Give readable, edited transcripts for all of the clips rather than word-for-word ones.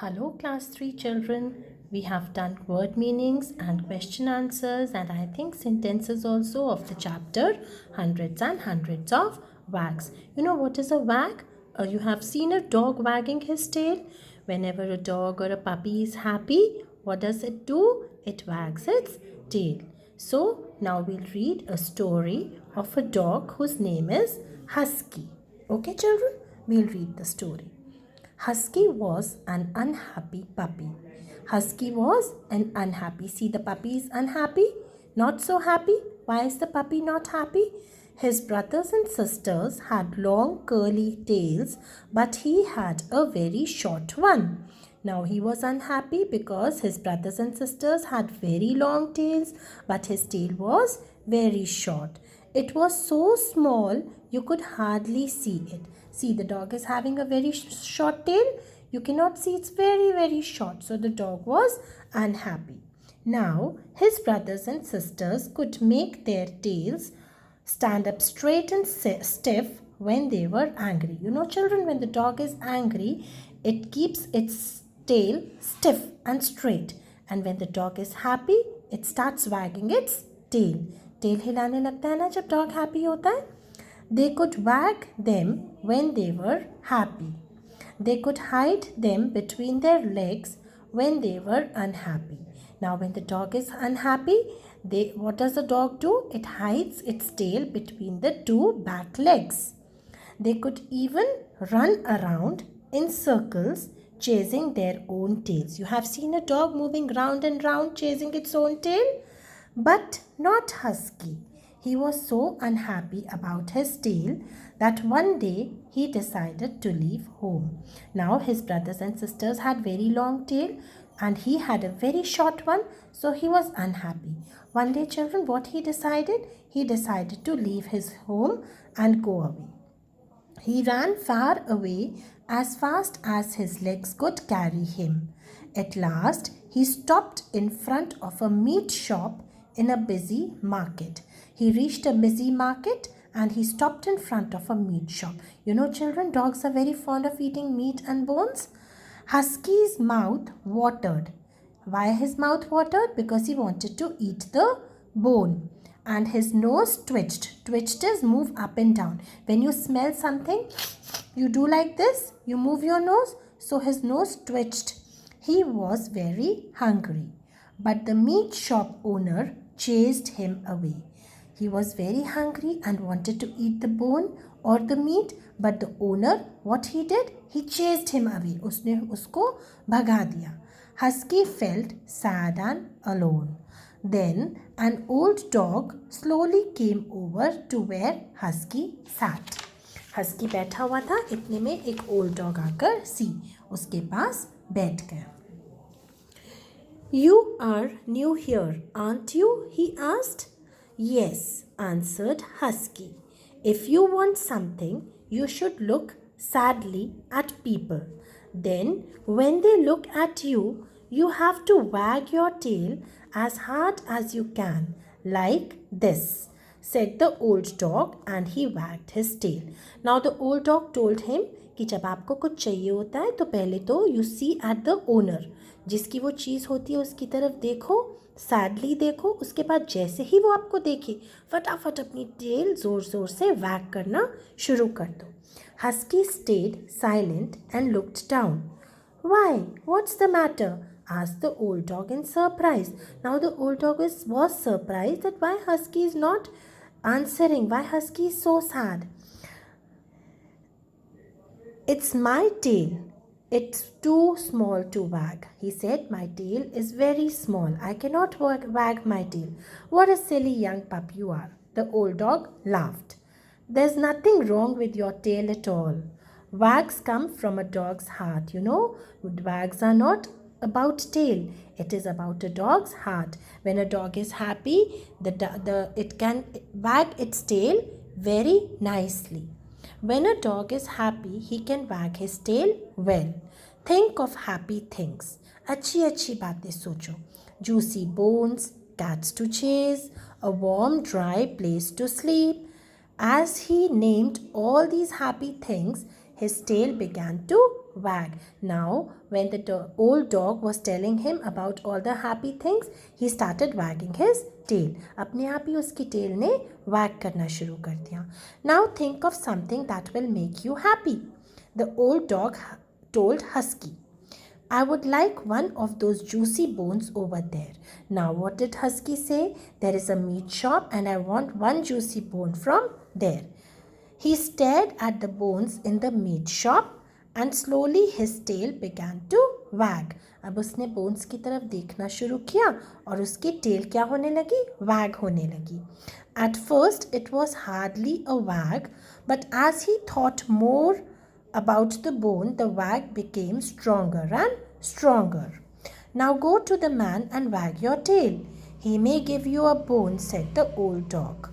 Hello, class 3 children. We have done word meanings and question answers, and I think sentences also of the chapter Hundreds and Hundreds of Wags. You know what is a wag? You have seen a dog wagging his tail. Whenever a dog or a puppy is happy, what does it do? It wags its tail. So now we'll read a story of a dog whose name is Husky. Okay, children? We'll read the story. Husky was an unhappy puppy. Husky was an unhappy. See, the puppy is unhappy, not so happy. Why is the puppy not happy? His brothers and sisters had long curly tails, but he had a very short one. Now he was unhappy because his brothers and sisters had very long tails, but his tail was very short. It was so small you could hardly see it. See, the dog is having a very short tail. You cannot see, it's very, very short. So the dog was unhappy. Now, his brothers and sisters could make their tails stand up straight and stiff when they were angry. You know, children, when the dog is angry, it keeps its tail stiff and straight. And when the dog is happy, it starts wagging its tail. Tail हिलाने लगता है ना जब dog happy होता है. They could wag them when they were happy. They could hide them between their legs when they were unhappy. Now, when the dog is unhappy, what does the dog do? It hides its tail between the two back legs. They could even run around in circles chasing their own tails. You have seen a dog moving round and round chasing its own tail? But not Husky. He was so unhappy about his tail that one day he decided to leave home. Now his brothers and sisters had very long tail and he had a very short one, so he was unhappy. One day, children, what he decided? He decided to leave his home and go away. He ran far away as fast as his legs could carry him. At last, he stopped in front of a meat shop in a busy market. He reached a busy market and he stopped in front of a meat shop. You know, children, dogs are very fond of eating meat and bones. Husky's mouth watered. Why his mouth watered? Because he wanted to eat the bone. And his nose twitched. Twitched is move up and down. When you smell something, you do like this. You move your nose. So his nose twitched. He was very hungry. But the meat shop owner chased him away. He was very hungry and wanted to eat the bone or the meat, but the owner, what he did? He chased him away. उसने उसको भगा दिया. Husky felt sad and alone. Then an old dog slowly came over to where Husky sat. Husky बैठा हुआ था, इतने में एक old dog आकर उसके पास बैठ गया. You are new here, aren't you? He asked. Yes, answered Husky. If you want something, you should look sadly at people. Then, when they look at you, you have to wag your tail as hard as you can, like this, said the old dog, and he wagged his tail. Now the old dog told him कि जब आपको कुछ चाहिए होता है तो पहले तो you see at the owner, जिसकी वो चीज़ होती है उसकी तरफ देखो, सैडली देखो, उसके बाद जैसे ही वो आपको देखे फटाफट अपनी टेल ज़ोर ज़ोर से वैग करना शुरू कर दो. Husky stayed silent and looked down. Why? What's the matter? Asked the old dog in surprise. Now the old dog was surprised that why Husky is not answering, why Husky is so sad. It's my tail. It's too small to wag, he said. My tail is very small. I cannot wag my tail. What a silly young pup you are. The old dog laughed. There's nothing wrong with your tail at all. Wags come from a dog's heart, you know. Wags are not about tail. It is about a dog's heart. When a dog is happy, it can wag its tail very nicely. When a dog is happy, he can wag his tail well. Think of happy things. अच्छी अच्छी बातें सोचो. Juicy bones, cats to chase, a warm dry place to sleep. As he named all these happy things, his tail began to wag. Now, when the old dog was telling him about all the happy things, he started wagging his tail. अपने आप ही उसकी tail ने wag करना शुरू कर दिया. Now think of something that will make you happy. The old dog told Husky, I would like one of those juicy bones over there. Now, what did Husky say? There is a meat shop and I want one juicy bone from there. He stared at the bones in the meat shop and slowly his tail began to wag. अब उसने bones की तरफ देखना शुरू किया और उसकी tail क्या होने लगी? Wag होने लगी. At first it was hardly a wag, but as he thought more about the bone, the wag became stronger and stronger. Now go to the man and wag your tail. He may give you a bone, said the old dog.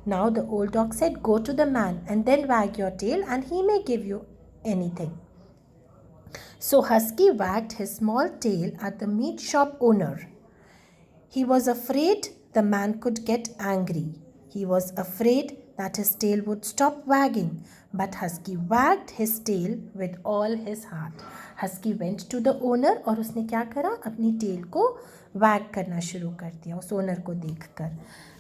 Now the old dog said, go to the man and then wag your tail and he may give you anything. So Husky wagged his small tail at the meat shop owner. He was afraid the man could get angry. He was afraid that his tail would stop wagging. But Husky wagged his tail with all his heart. Husky went to the owner और उसने क्या करा? अपनी tail को wag करना शुरू कर दिया उस owner को देखकर.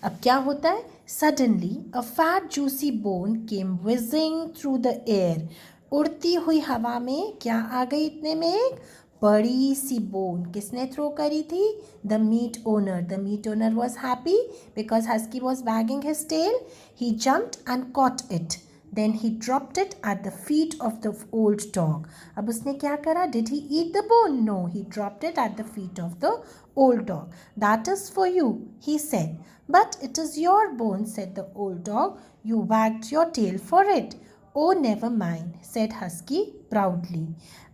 अब क्या होता है? Suddenly a fat juicy bone came whizzing through the air. उड़ती हुई हवा में क्या आ गई इतने में? एक बड़ी सी बोन. किसने थ्रो करी थी? The meat owner. The meat owner was happy because Husky was wagging his tail. He jumped and caught it. Then he dropped it at the feet of the old dog. अब उसने क्या करा? Did he eat the bone? No, he dropped it at the feet of the old dog. That is for you, he said. But it is your bone, said the old dog. You wagged your tail for it. Oh, never mind, said Husky proudly.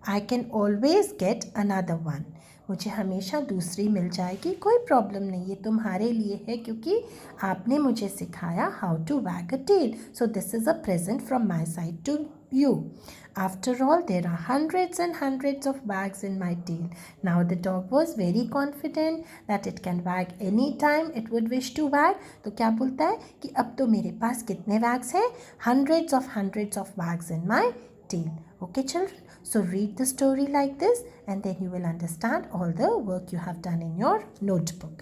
I can always get another one. मुझे हमेशा दूसरी मिल जाएगी, कोई problem नहीं, ये तुम्हारे लिए है क्योंकि आपने मुझे सिखाया how to wag a tail. So this is a present from my side to you. After all, there are hundreds and hundreds of wags in my tail. Now the dog was very confident that it can wag any time it would wish to wag. तो क्या बोलता है कि अब तो मेरे पास कितने wags हैं? Hundreds of wags in my tail. Okay, children? So read the story like this and then you will understand all the work you have done in your notebook.